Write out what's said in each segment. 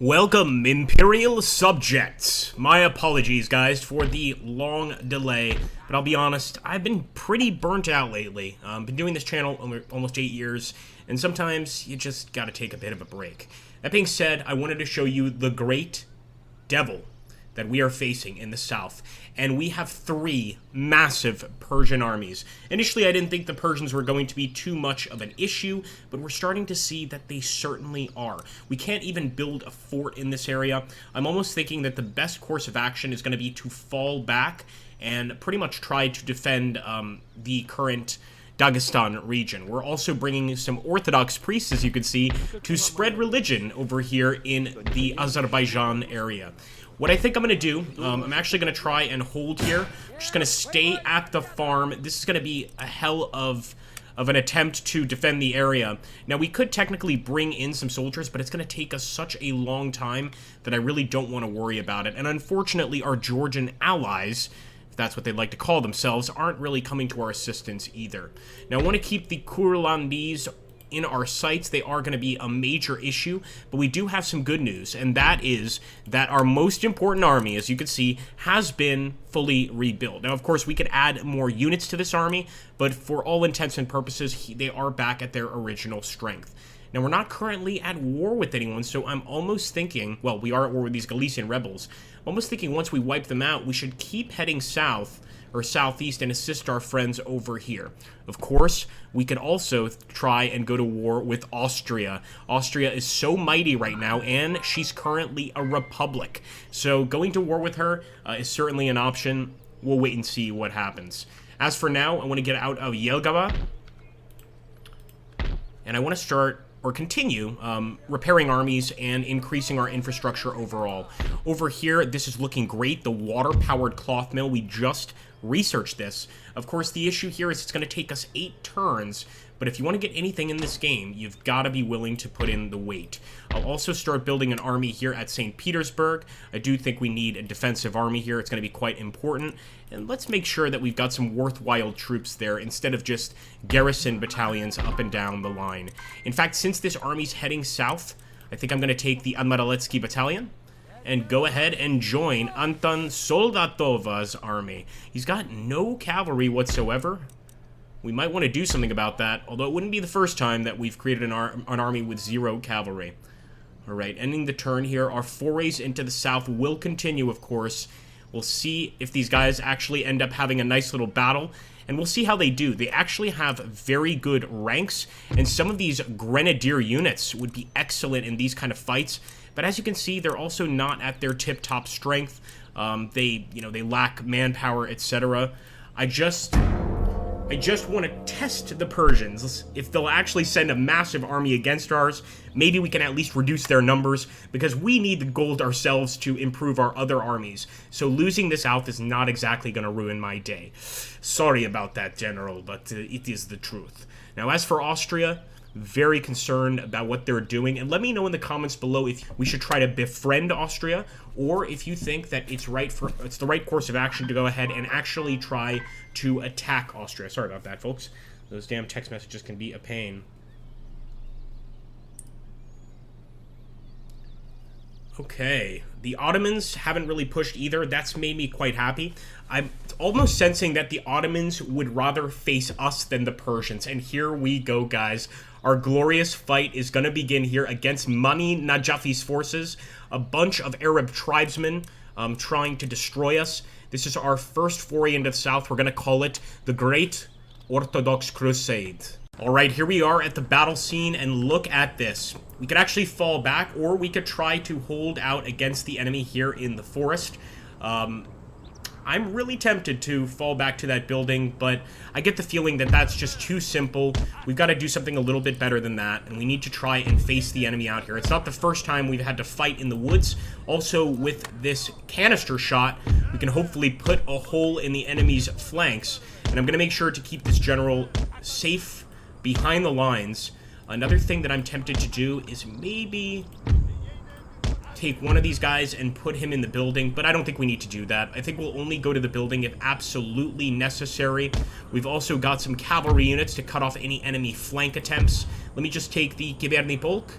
Welcome, Imperial subjects. My apologies, guys, for the long delay, but I'll be honest, I've been pretty burnt out lately. Been doing this channel almost 8 years, and sometimes you just gotta take a bit of a break. That being said, I wanted to show you the great devil that we are facing in the south, and we have 3 massive Persian armies. Initially, I didn't think the Persians were going to be too much of an issue, but we're starting to see that they certainly are. We can't even build a fort in this area. I'm almost thinking that the best course of action is going to be to fall back and pretty much try to defend the current Dagestan region. We're also bringing some Orthodox priests, as you can see, to spread religion over here in the Azerbaijan area. What I think I'm going to do, I'm actually going to try and hold here. I'm just going to stay at the farm. This is going to be a hell of an attempt to defend the area. Now, we could technically bring in some soldiers, but it's going to take us such a long time that I really don't want to worry about it. And unfortunately, our Georgian allies, if that's what they'd like to call themselves, aren't really coming to our assistance either. Now, I want to keep the Kurlandis in our sights. They are going to be a major issue, but we do have some good news, and that is that our most important army, as you can see, has been fully rebuilt. Now, of course, we could add more units to this army, but for all intents and purposes, they are back at their original strength. Now, we're not currently at war with anyone, so I'm almost thinking, well, we are at war with these Galician rebels. I'm almost thinking once we wipe them out, we should keep heading south or southeast and assist our friends over here. Of course, we could also try and go to war with Austria. Austria is so mighty right now, and she's currently a republic. So going to war with her is certainly an option. We'll wait and see what happens. As for now, I want to get out of Jelgava, and I want to start or continue repairing armies and increasing our infrastructure overall. Over here, this is looking great. The water-powered cloth mill, we just researched this. Of course, the issue here is it's going to take us 8 turns, but if you want to get anything in this game, you've got to be willing to put in the weight. I'll also start building an army here at St. Petersburg. I do think we need a defensive army here. It's going to be quite important. And let's make sure that we've got some worthwhile troops there instead of just garrison battalions up and down the line. In fact, since this army's heading south, I think I'm going to take the Admiraletsky battalion and go ahead and join Anton Soldatova's army. He's got no cavalry whatsoever. We might want to do something about that, although it wouldn't be the first time that we've created an army with 0 cavalry. Alright, ending the turn here. Our forays into the south will continue, of course. We'll see if these guys actually end up having a nice little battle, and we'll see how they do. They actually have very good ranks, and some of these grenadier units would be excellent in these kind of fights. But as you can see, they're also not at their tip-top strength. They lack manpower, etc. I just want to test the Persians. If they'll actually send a massive army against ours, maybe we can at least reduce their numbers, because we need the gold ourselves to improve our other armies. So losing this out is not exactly going to ruin my day. Sorry about that, General, but it is the truth. Now, as for Austria, very concerned about what they're doing, and let me know in the comments below if we should try to befriend Austria, or if you think that it's the right course of action to go ahead and actually try to attack Austria. Sorry about that, folks. Those damn text messages can be a pain. Okay, the Ottomans haven't really pushed either. That's made me quite happy. I'm almost sensing that the Ottomans would rather face us than the Persians. And here we go, guys. Our glorious fight is going to begin here against Mani Najafi's forces. A bunch of Arab tribesmen trying to destroy us. This is our first foray into the south. We're going to call it the Great Orthodox Crusade. Alright, here we are at the battle scene, and look at this. We could actually fall back, or we could try to hold out against the enemy here in the forest. I'm really tempted to fall back to that building, but I get the feeling that that's just too simple. We've got to do something a little bit better than that, and we need to try and face the enemy out here. It's not the first time we've had to fight in the woods. Also, with this canister shot, we can hopefully put a hole in the enemy's flanks, and I'm going to make sure to keep this general safe behind the lines. Another thing that I'm tempted to do is maybe take one of these guys and put him in the building, but I don't think we need to do that. I think we'll only go to the building if absolutely necessary. We've also got some cavalry units to cut off any enemy flank attempts. Let me just take the Giverny Polk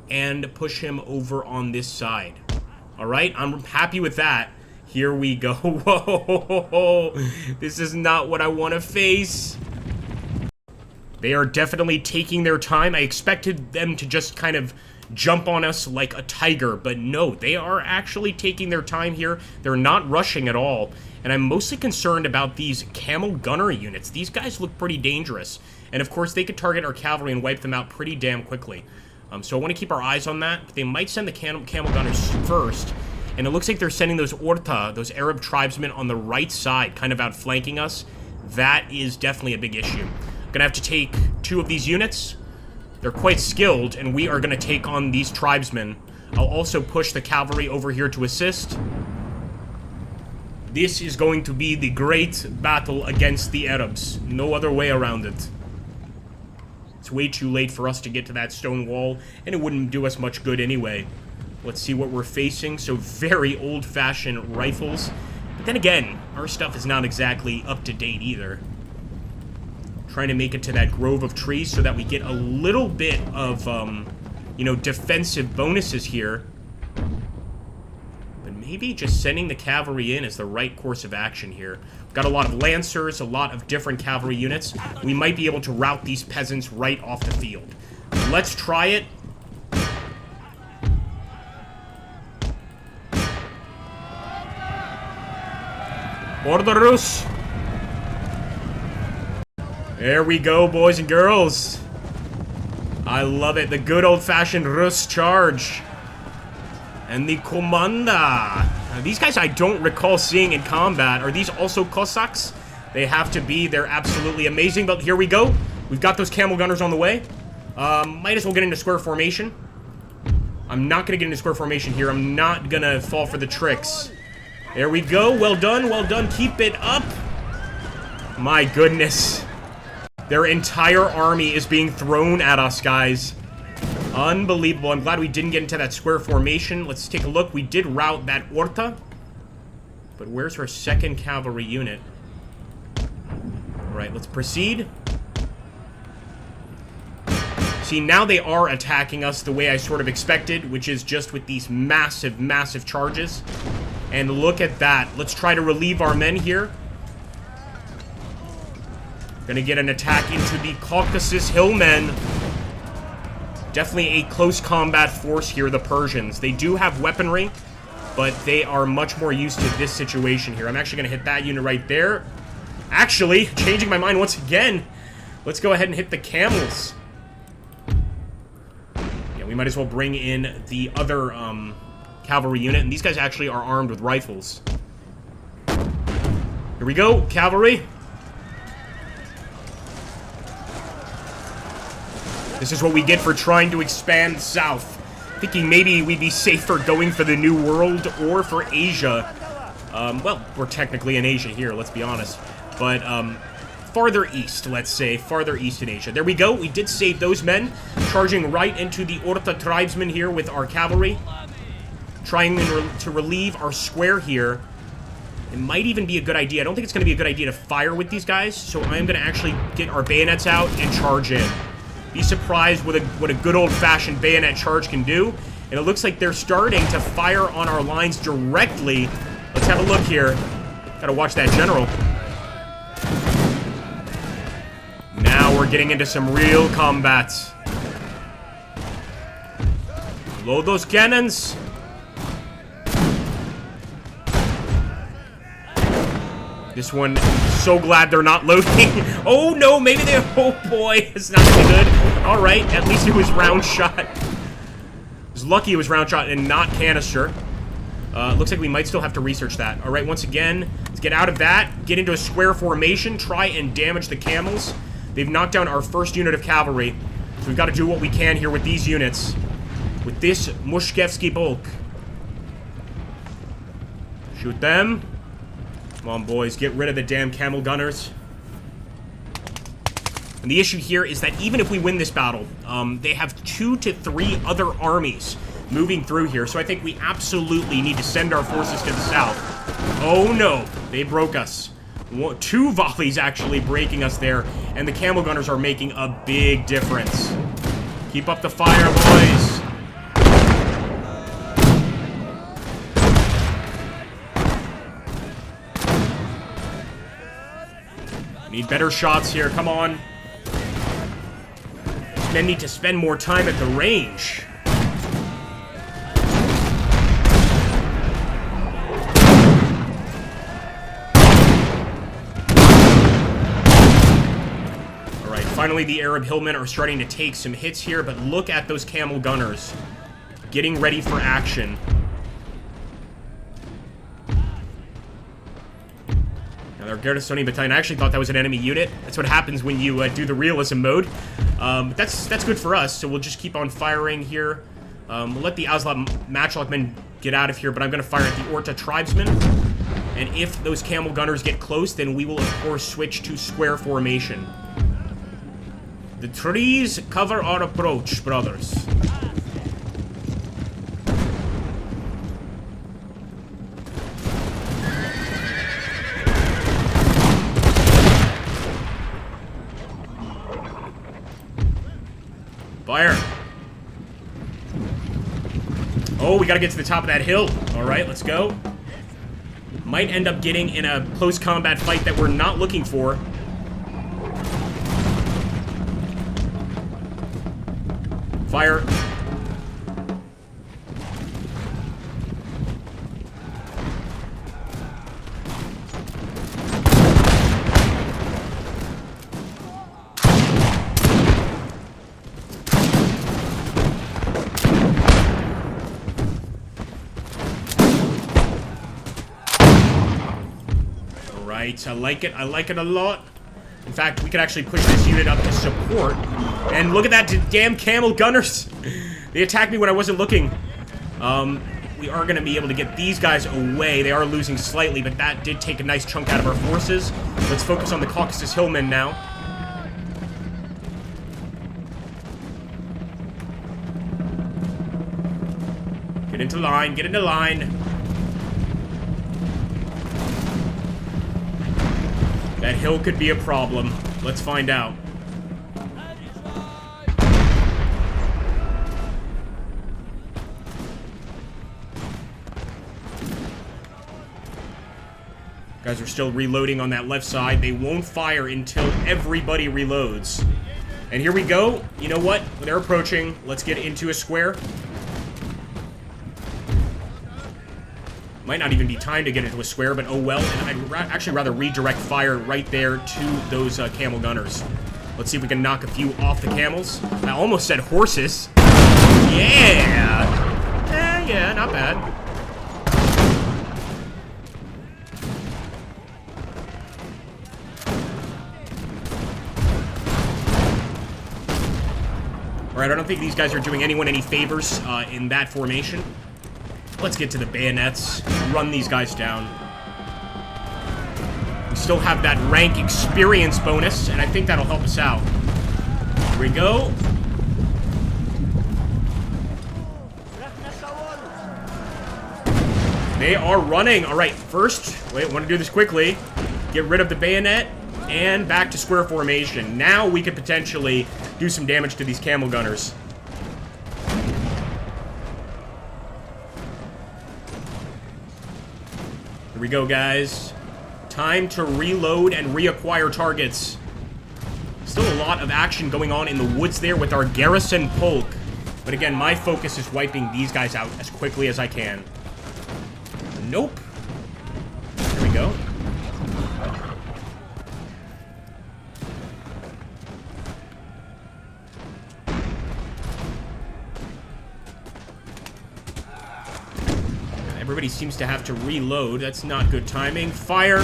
and push him over on this side. Alright, I'm happy with that. Here we go. Whoa, this is not what I want to face. They are definitely taking their time. I expected them to just kind of jump on us like a tiger, but no, they are actually taking their time here. They're not rushing at all, and I'm mostly concerned about these camel gunner units. These guys look pretty dangerous, and of course they could target our cavalry and wipe them out pretty damn quickly. So I want to keep our eyes on that. They might send the camel gunners first, and it looks like they're sending those Orta, those Arab tribesmen, on the right side, kind of outflanking us. That is definitely a big issue. I'm gonna have to take 2 of these units. They're quite skilled, and we are gonna take on these tribesmen. I'll also push the cavalry over here to assist. This is going to be the great battle against the Arabs. No other way around it. It's way too late for us to get to that stone wall, and it wouldn't do us much good anyway. Let's see what we're facing. So very old-fashioned rifles. But then again, our stuff is not exactly up to date either. Trying to make it to that grove of trees so that we get a little bit of, you know, defensive bonuses here. But maybe just sending the cavalry in is the right course of action here. We've got a lot of lancers, a lot of different cavalry units. We might be able to rout these peasants right off the field. Let's try it. Orderus! There we go, boys and girls. I love it. The good old-fashioned Rus charge. And the Komanda. Now, these guys I don't recall seeing in combat. Are these also Cossacks? They have to be. They're absolutely amazing. But here we go. We've got those camel gunners on the way. Might as well get into square formation. I'm not going to get into square formation here. I'm not going to fall for the tricks. There we go. Well done. Well done. Keep it up. My goodness. Their entire army is being thrown at us, guys. Unbelievable. I'm glad we didn't get into that square formation. Let's take a look. We did rout that Orta. But where's her second cavalry unit? Alright, let's proceed. See, now they are attacking us the way I sort of expected, which is just with these massive, massive charges. And look at that. Let's try to relieve our men here. Gonna get an attack into the Caucasus Hillmen. Definitely a close combat force here, the Persians. They do have weaponry, but they are much more used to this situation here. I'm actually gonna hit that unit right there. Actually, changing my mind once again. Let's go ahead and hit the camels. Yeah, we might as well bring in the other cavalry unit, and these guys actually are armed with rifles. Here we go, cavalry. This is what we get for trying to expand south. Thinking maybe we'd be safer going for the New World or for Asia. Well, we're technically in Asia here, let's be honest. But, farther east, let's say. Farther east in Asia. There we go. We did save those men. Charging right into the Orta tribesmen here with our cavalry. Trying to relieve our square here. It might even be a good idea. I don't think it's going to be a good idea to fire with these guys. So I'm going to actually get our bayonets out and charge in. Be surprised what a good old-fashioned bayonet charge can do. And it looks like they're starting to fire on our lines directly. Let's have a look here. Gotta watch that general. Now we're getting into some real combat. Load those cannons. This one, so glad they're not loading. Oh no, maybe they, oh boy, it's not gonna be good. All right, at least it was round shot. I was lucky it was round shot and not canister. Looks like we might still have to research that. All right, once again, let's get out of that, get into a square formation, try and damage the camels. They've knocked down our first unit of cavalry, so we've got to do what we can here with these units. With this Mushkevsky bulk. Shoot them. Come on, boys, get rid of the damn camel gunners. And the issue here is that even if we win this battle, they have 2 to 3 other armies moving through here. So I think we absolutely need to send our forces to the south. Oh no, they broke us. 2 volleys actually breaking us there. And the camel gunners are making a big difference. Keep up the fire, boys. Need better shots here, come on. Men need to spend more time at the range. Alright, finally the Arab hillmen are starting to take some hits here, but look at those camel gunners. Getting ready for action. Now their Garrisoni battalion, I actually thought that was an enemy unit. That's what happens when you do the realism mode. But that's good for us, so we'll just keep on firing here. We'll let the Azla Matchlock men get out of here, but I'm going to fire at the Orta tribesmen. And if those camel gunners get close, then we will, of course, switch to square formation. The trees cover our approach, brothers. Fire. Oh, we gotta get to the top of that hill. Alright, let's go. Might end up getting in a close combat fight that we're not looking for. Fire. I like it a lot. In fact, we could actually push this unit up to support. And look at that damn camel gunners. They attacked me when I wasn't looking. We are going to be able to get these guys away. They are losing slightly, but that did take a nice chunk out of our forces. Let's focus on the Caucasus Hillmen now. Get into line, get into line. That hill could be a problem. Let's find out. Guys are still reloading on that left side. They won't fire until everybody reloads. And here we go. You know what? They're approaching. Let's get into a square. Might not even be time to get into a square, but oh well. And I'd actually rather redirect fire right there to those camel gunners. Let's see if we can knock a few off the camels. I almost said horses. Yeah! Yeah, not bad. Alright, I don't think these guys are doing anyone any favors in that formation. Let's get to the bayonets, run these guys down. We still have that rank experience bonus, and I think that'll help us out. Here we go. They are running. All right, first, wait, I want to do this quickly. Get rid of the bayonet, and back to square formation. Now we could potentially do some damage to these camel gunners. Here we go, guys. Time to reload and reacquire targets. Still a lot of action going on in the woods there with our garrison polk. But again, my focus is wiping these guys out as quickly as I can. Nope. Here we go. Everybody seems to have to reload. That's not good timing. Fire.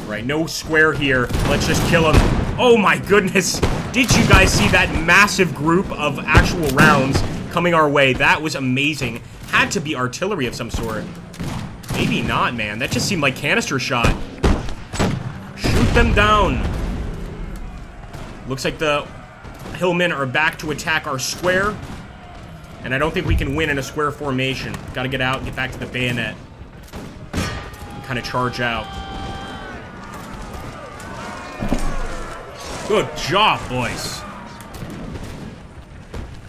Right, no square here. Let's just kill him. Oh my goodness. Did you guys see that massive group of actual rounds coming our way? That was amazing. Had to be artillery of some sort. Maybe not, man. That just seemed like canister shot. Shoot them down. Looks like the hillmen are back to attack our square. And I don't think we can win in a square formation. Gotta get out and get back to the bayonet. And kind of charge out. Good job, boys.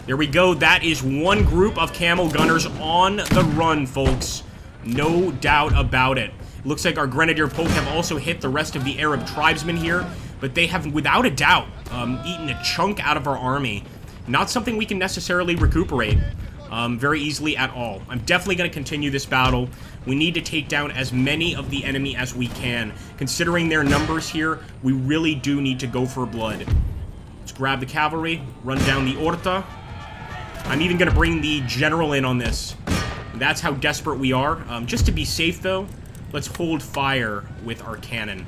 There we go. That is one group of camel gunners on the run, folks. No doubt about it. Looks like our Grenadier Polk have also hit the rest of the Arab tribesmen here, but they have, without a doubt, eaten a chunk out of our army. Not something we can necessarily recuperate very easily at all. I'm definitely going to continue this battle. We need to take down as many of the enemy as we can. Considering their numbers here, we really do need to go for blood. Let's grab the cavalry, run down the Orta. I'm even going to bring the general in on this. That's how desperate we are. Just to be safe, though, let's hold fire with our cannon.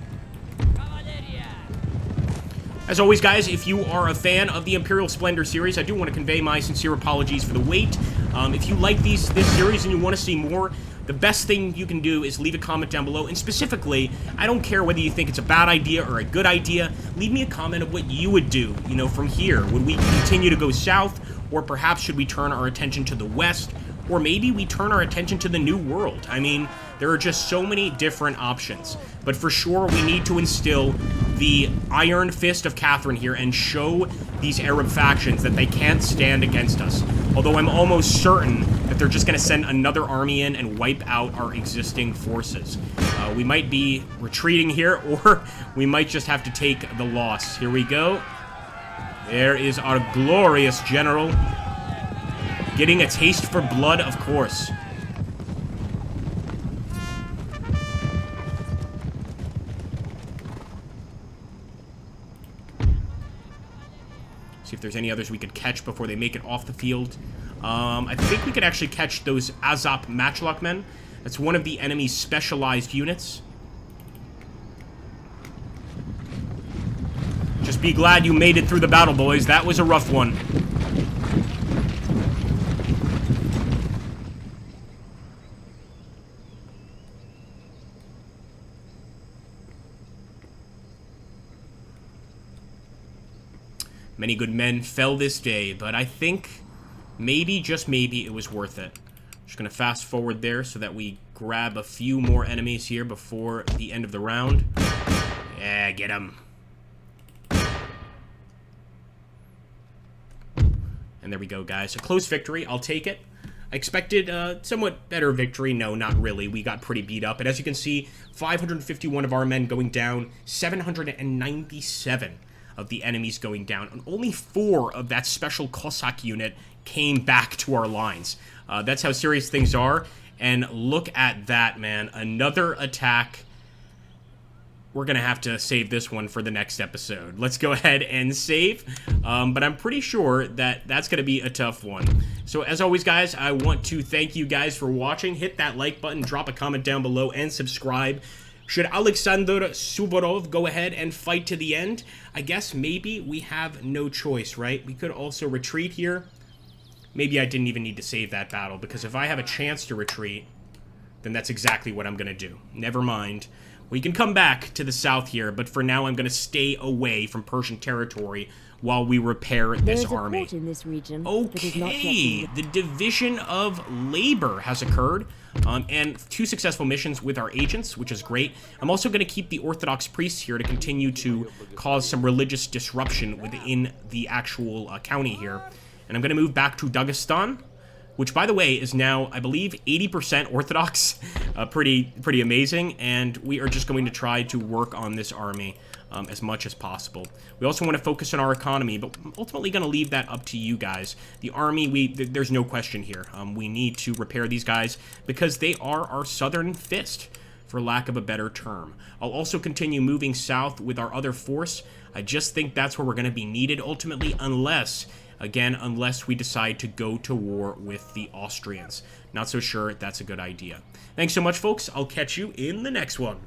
As always, guys, if you are a fan of the Imperial Splendour series, I do want to convey my sincere apologies for the wait. If you like this series and you want to see more, the best thing you can do is leave a comment down below. And specifically, I don't care whether you think it's a bad idea or a good idea. Leave me a comment of what you would do, you know, from here. Would we continue to go south? Or perhaps should we turn our attention to the west? Or maybe we turn our attention to the New World. I mean, there are just so many different options. But for sure, we need to instill the Iron Fist of Catherine here and show these Arab factions that they can't stand against us. Although I'm almost certain that they're just going to send another army in and wipe out our existing forces. We might be retreating here, or we might just have to take the loss. Here we go. There is our glorious general. Getting a taste for blood, of course. See if there's any others we could catch before they make it off the field. I think we could actually catch those Azap Matchlock men. That's one of the enemy's specialized units. Just be glad you made it through the battle, boys. That was a rough one. Many good men fell this day, but I think maybe, just maybe, it was worth it. Just gonna fast forward there so that we grab a few more enemies here before the end of the round. Yeah, get them. And there we go, guys. A close victory. I'll take it. I expected a somewhat better victory. No, not really. We got pretty beat up. And as you can see, 551 of our men going down, 797 of the enemies going down, and only 4 of that special Cossack unit came back to our lines. That's how serious things are, and look at that, man. Another attack. We're gonna have to save this one for the next episode. Let's go ahead and save, but I'm pretty sure that that's gonna be a tough one. So as always, guys, I want to thank you guys for watching. Hit that like button, drop a comment down below, and subscribe. Should Alexander Suvorov go ahead and fight to the end? I guess maybe we have no choice, right? We could also retreat here. Maybe I didn't even need to save that battle, because if I have a chance to retreat, then that's exactly what I'm going to do. Never mind. We can come back to the south here, but for now I'm going to stay away from Persian territory while we repair this army. Port in this region Okay, the division of labor has occurred, and 2 successful missions with our agents, which is great. I'm also going to keep the Orthodox priests here to continue to cause some religious disruption within the actual county here. And I'm going to move back to Dagestan, which, by the way, is now, I believe, 80% Orthodox. Pretty amazing, and we are just going to try to work on this army as much as possible. We also want to focus on our economy, but I'm ultimately going to leave that up to you guys. The army, there's no question here. We need to repair these guys because they are our southern fist, for lack of a better term. I'll also continue moving south with our other force. I just think that's where we're going to be needed ultimately, unless we decide to go to war with the Austrians. Not so sure that's a good idea. Thanks so much, folks. I'll catch you in the next one.